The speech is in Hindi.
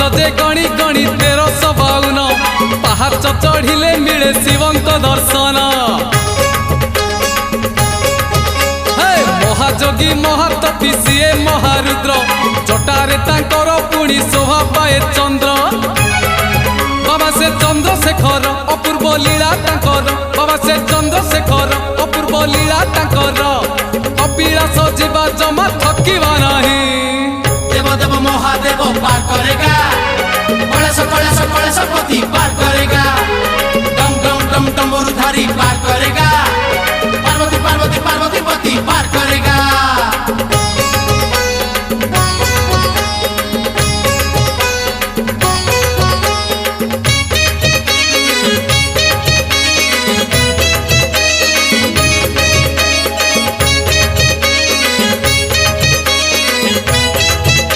जे गणी गणी 1352 पहाड़ चढ़िले मिले शिवंक दर्शन। महाजोगी महातपी सीए महारुद्र जटारे तांकर पुणी शोभा पाए चंद्र। बाबा से चंद्रशेखर अपूर्व लीला तांकर, बाबा से चंद्रशेखर अपूर्व लीला तांकर। कपिलास जीवा जमा थकिबा नाही। देव देव महादेव पार करेगा, कलेश कलेश कलेश पति